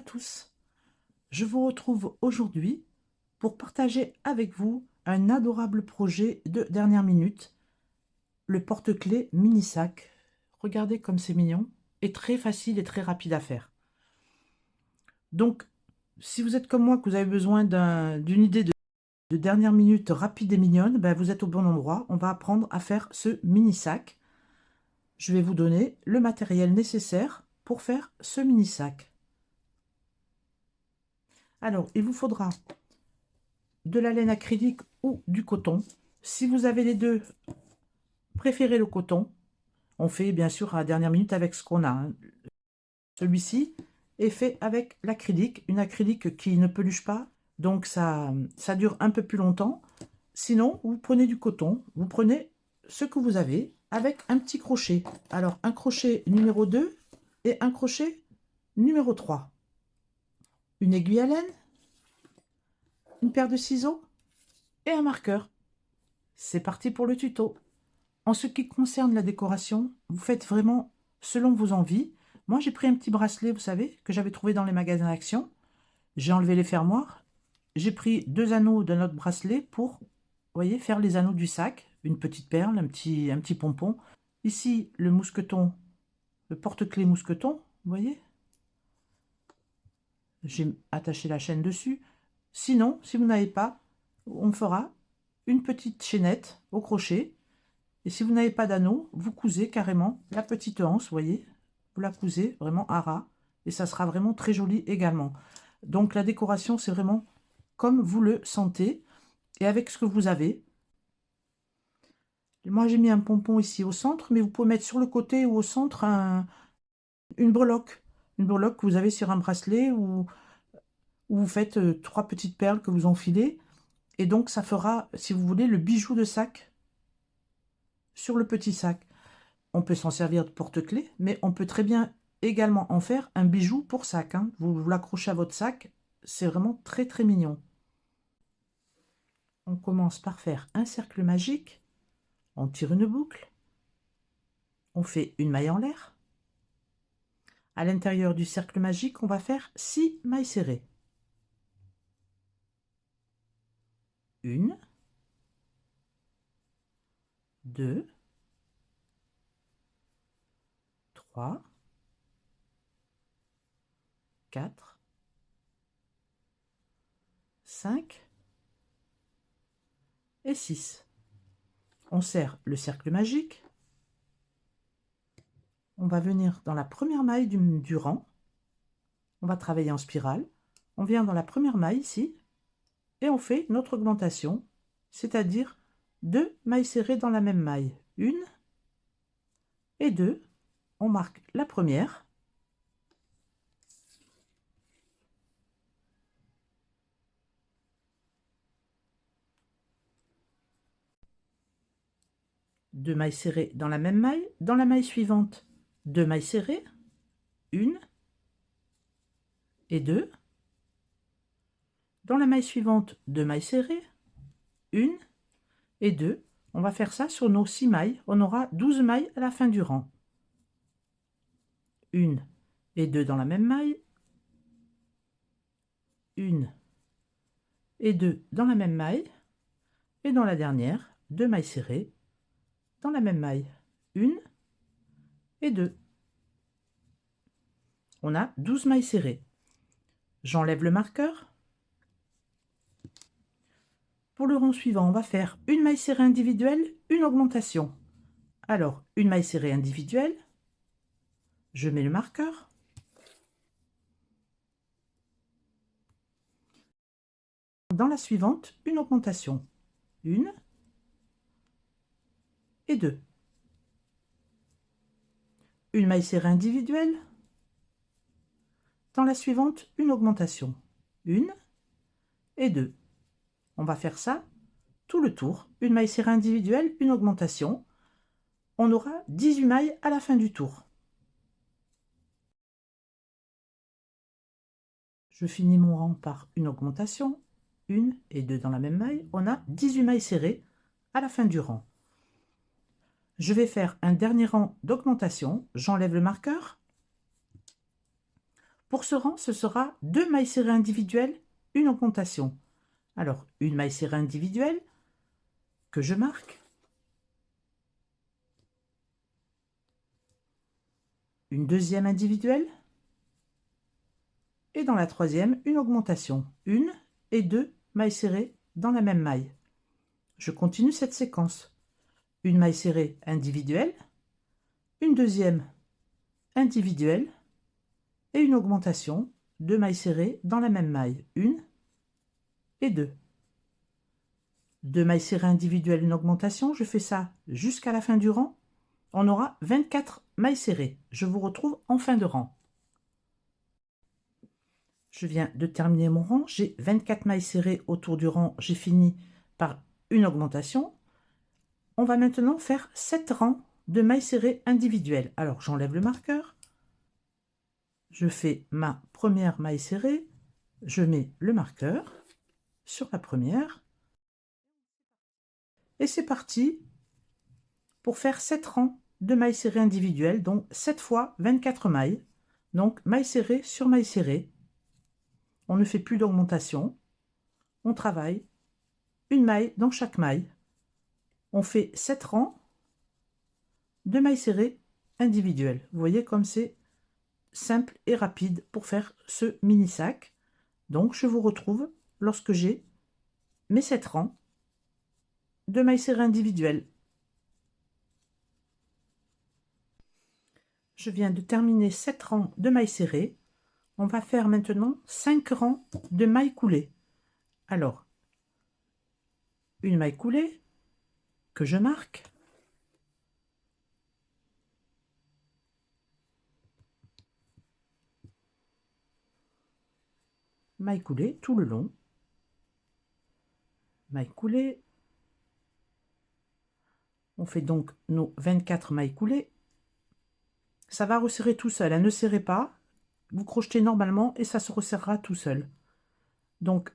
tous, je vous retrouve aujourd'hui pour partager avec vous un adorable projet de dernière minute, le porte-clés mini sac. Regardez comme c'est mignon et très facile et très rapide à faire. Donc, si vous êtes comme moi, que vous avez besoin d'une idée de dernière minute rapide et mignonne, ben vous êtes au bon endroit. On va apprendre à faire ce mini sac. Je vais vous donner le matériel nécessaire pour faire ce mini sac. Alors, il vous faudra de la laine acrylique ou du coton. Si vous avez les deux, préférez le coton. On fait bien sûr à la dernière minute avec ce qu'on a, hein. Celui-ci est fait avec l'acrylique, une acrylique qui ne peluche pas, donc ça dure un peu plus longtemps. Sinon, vous prenez du coton, vous prenez ce que vous avez avec un petit crochet. Alors, un crochet numéro 2 et un crochet numéro 3. Une aiguille à laine, une paire de ciseaux et un marqueur. C'est parti pour le tuto. En ce qui concerne la décoration, vous faites vraiment selon vos envies. Moi, j'ai pris un petit bracelet, vous savez, que j'avais trouvé dans les magasins Action. J'ai enlevé les fermoirs. J'ai pris 2 anneaux d'un autre bracelet pour, vous voyez, faire les anneaux du sac. Une petite perle, un petit pompon. Ici, le mousqueton, le porte-clés mousqueton, vous voyez. J'ai attaché la chaîne dessus. Sinon, si vous n'avez pas, on fera une petite chaînette au crochet. Et si vous n'avez pas d'anneau, vous cousez carrément la petite anse, vous voyez. Vous la cousez vraiment à ras. Et ça sera vraiment très joli également. Donc la décoration, c'est vraiment comme vous le sentez et avec ce que vous avez. Moi, j'ai mis un pompon ici au centre, mais vous pouvez mettre sur le côté ou au centre une breloque. Une breloque que vous avez sur un bracelet ou vous faites 3 petites perles que vous enfilez. Et donc, ça fera, si vous voulez, le bijou de sac sur le petit sac. On peut s'en servir de porte-clés, mais on peut très bien également en faire un bijou pour sac, hein. Vous l'accrochez à votre sac, c'est vraiment très très mignon. On commence par faire un cercle magique, on tire une boucle, on fait une maille en l'air. À l'intérieur du cercle magique, on va faire 6 mailles serrées. Une, 2, 3, 4, 5 et 6. On serre le cercle magique. On va venir dans la première maille du rang. On va travailler en spirale. On vient dans la première maille ici et on fait notre augmentation, c'est-à-dire 2 mailles serrées dans la même maille. 1 et 2. On marque la première. Deux mailles serrées dans la même maille. Dans la maille suivante, 2 mailles serrées. 1 et 2. Dans la maille suivante, 2 mailles serrées. 1 et 2. On va faire ça sur nos 6 mailles. On aura 12 mailles à la fin du rang. 1 et 2 dans la même maille. 1 et 2 dans la même maille. Et dans la dernière, 2 mailles serrées dans la même maille. 1 et 2. On a 12 mailles serrées. J'enlève le marqueur. Pour le rang suivant, on va faire une maille serrée individuelle, une augmentation. Alors, une maille serrée individuelle, je mets le marqueur. Dans la suivante, une augmentation. 1 et 2. Une maille serrée individuelle. Dans la suivante, une augmentation. 1 et 2. On va faire ça tout le tour. Une maille serrée individuelle, une augmentation. On aura 18 mailles à la fin du tour. Je finis mon rang par une augmentation. 1 et 2 dans la même maille. On a 18 mailles serrées à la fin du rang. Je vais faire un dernier rang d'augmentation. J'enlève le marqueur. Pour ce rang, ce sera 2 mailles serrées individuelles, une augmentation. Alors, une maille serrée individuelle que je marque. Une deuxième individuelle. Et dans la troisième, une augmentation. Une et deux mailles serrées dans la même maille. Je continue cette séquence. Une maille serrée individuelle, une deuxième individuelle et une augmentation, 2 mailles serrées dans la même maille, une et deux. 2 mailles serrées individuelles, une augmentation, je fais ça jusqu'à la fin du rang. On aura 24 mailles serrées. Je vous retrouve en fin de rang. Je viens de terminer mon rang, j'ai 24 mailles serrées autour du rang, j'ai fini par une augmentation. On va maintenant faire 7 rangs de mailles serrées individuelles. Alors j'enlève le marqueur, je fais ma première maille serrée, je mets le marqueur sur la première, et c'est parti pour faire 7 rangs de mailles serrées individuelles, donc 7 fois 24 mailles, donc maille serrée sur maille serrée. On ne fait plus d'augmentation, on travaille une maille dans chaque maille. On fait 7 rangs de mailles serrées individuelles. Vous voyez comme c'est simple et rapide pour faire ce mini sac. Donc je vous retrouve lorsque j'ai mes 7 rangs de mailles serrées individuelles. Je viens de terminer 7 rangs de mailles serrées. On va faire maintenant 5 rangs de mailles coulées. Alors, une maille coulée que je marque. Maille coulée tout le long. Maille coulée. On fait donc nos 24 mailles coulées. Ça va resserrer tout seul, hein. Ne serrez pas. Vous crochetez normalement et ça se resserrera tout seul. Donc,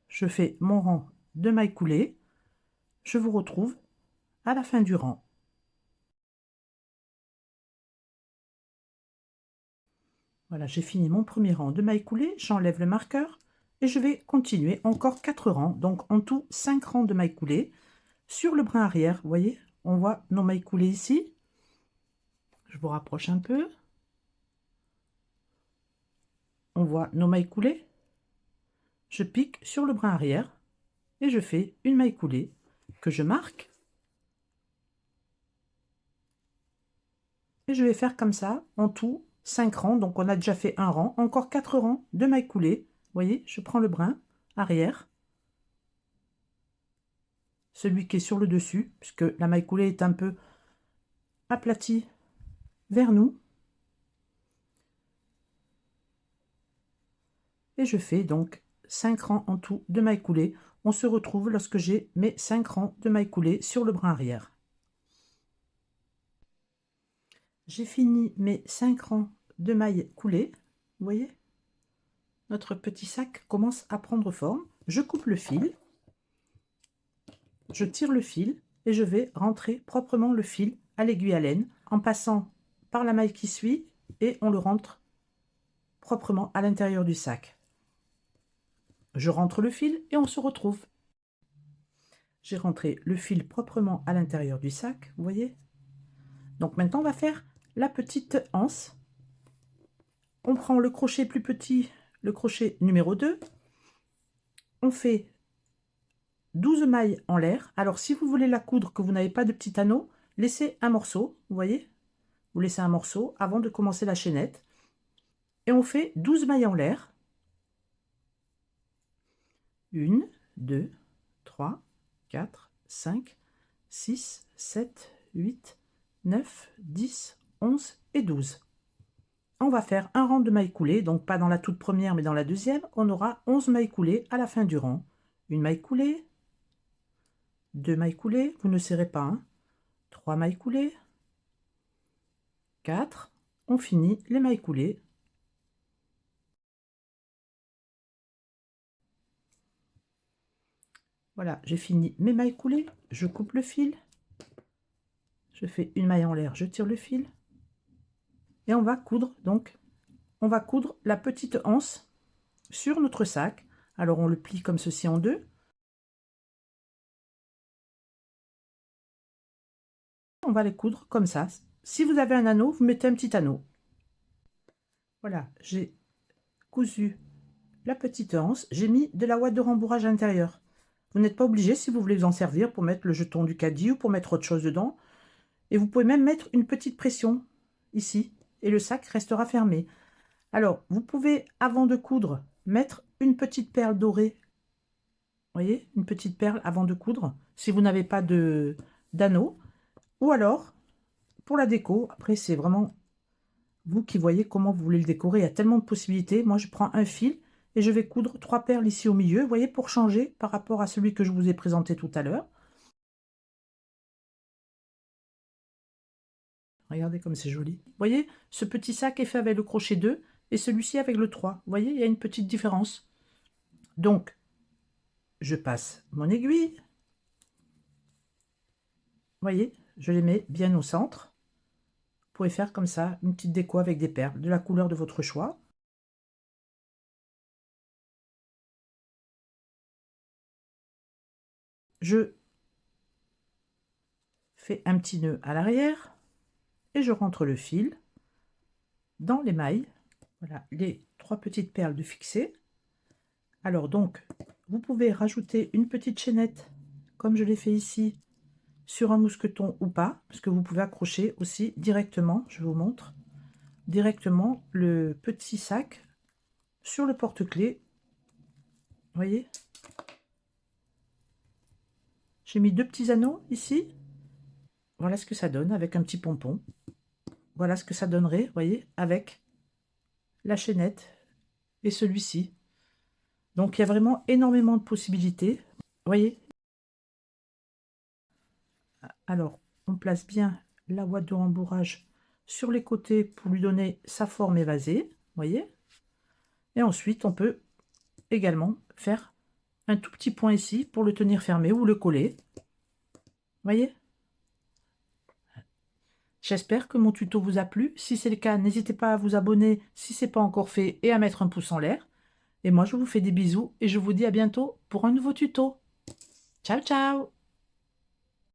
je fais mon rang de mailles coulées. Je vous retrouve à la fin du rang. Voilà, j'ai fini mon premier rang de mailles coulées. J'enlève le marqueur et je vais continuer encore 4 rangs. Donc, en tout, 5 rangs de mailles coulées. Sur le brin arrière, vous voyez, on voit nos mailles coulées ici. Je vous rapproche un peu. On voit nos mailles coulées. Je pique sur le brin arrière et je fais une maille coulée que je marque. Et je vais faire comme ça, en tout, 5 rangs. Donc on a déjà fait un rang, encore 4 rangs de mailles coulées. Vous voyez, je prends le brin arrière, celui qui est sur le dessus, puisque la maille coulée est un peu aplatie vers nous. Et je fais donc 5 rangs en tout de mailles coulées. On se retrouve lorsque j'ai mes 5 rangs de mailles coulées sur le brin arrière. J'ai fini mes 5 rangs de mailles coulées. Vous voyez, notre petit sac commence à prendre forme. Je coupe le fil, je tire le fil et je vais rentrer proprement le fil à l'aiguille à laine en passant par la maille qui suit et on le rentre proprement à l'intérieur du sac. Je rentre le fil et on se retrouve. J'ai rentré le fil proprement à l'intérieur du sac, vous voyez. Donc maintenant on va faire la petite anse. On prend le crochet plus petit, le crochet numéro 2. On fait 12 mailles en l'air. Alors si vous voulez la coudre, que vous n'avez pas de petit anneau, laissez un morceau, vous voyez. Vous laissez un morceau avant de commencer la chaînette. Et on fait 12 mailles en l'air. 1, 2, 3, 4, 5, 6, 7, 8, 9, 10, 11 et 12. On va faire un rang de mailles coulées, donc pas dans la toute première mais dans la deuxième. On aura 11 mailles coulées à la fin du rang. Une maille coulée, 2 mailles coulées, vous ne serrez pas, hein. 3 mailles coulées, 4, on finit les mailles coulées. Voilà, j'ai fini mes mailles coulées, je coupe le fil, je fais une maille en l'air, je tire le fil et on va coudre donc on va coudre la petite anse sur notre sac. Alors on le plie comme ceci en deux. On va les coudre comme ça. Si vous avez un anneau, vous mettez un petit anneau. Voilà, j'ai cousu la petite anse. J'ai mis de la ouate de rembourrage à l'intérieur. Vous n'êtes pas obligé si vous voulez vous en servir pour mettre le jeton du caddie ou pour mettre autre chose dedans. Et vous pouvez même mettre une petite pression ici et le sac restera fermé. Alors, vous pouvez, avant de coudre, mettre une petite perle dorée. Vous voyez, une petite perle avant de coudre, si vous n'avez pas d'anneau. Ou alors, pour la déco, après c'est vraiment vous qui voyez comment vous voulez le décorer. Il y a tellement de possibilités. Moi, je prends un fil et je vais coudre 3 perles ici au milieu, vous voyez, pour changer par rapport à celui que je vous ai présenté tout à l'heure. Regardez comme c'est joli. Vous voyez, ce petit sac est fait avec le crochet 2 et celui-ci avec le 3. Vous voyez, il y a une petite différence. Donc, je passe mon aiguille. Vous voyez, je les mets bien au centre. Vous pouvez faire comme ça, une petite déco avec des perles, de la couleur de votre choix. Je fais un petit nœud à l'arrière et je rentre le fil dans les mailles. Voilà, les 3 petites perles de fixer. Alors donc, vous pouvez rajouter une petite chaînette, comme je l'ai fait ici, sur un mousqueton ou pas, parce que vous pouvez accrocher aussi directement, je vous montre, directement le petit sac sur le porte-clés. Vous voyez, j'ai mis 2 petits anneaux ici. Voilà ce que ça donne avec un petit pompon. Voilà ce que ça donnerait, vous voyez, avec la chaînette et celui-ci. Donc il y a vraiment énormément de possibilités. Vous voyez. Alors, on place bien la ouate de rembourrage sur les côtés pour lui donner sa forme évasée. Vous voyez. Et ensuite, on peut également faire un tout petit point ici pour le tenir fermé ou le coller. Vous voyez. J'espère que mon tuto vous a plu. Si c'est le cas, n'hésitez pas à vous abonner si ce n'est pas encore fait et à mettre un pouce en l'air. Et moi, je vous fais des bisous et je vous dis à bientôt pour un nouveau tuto. Ciao, ciao!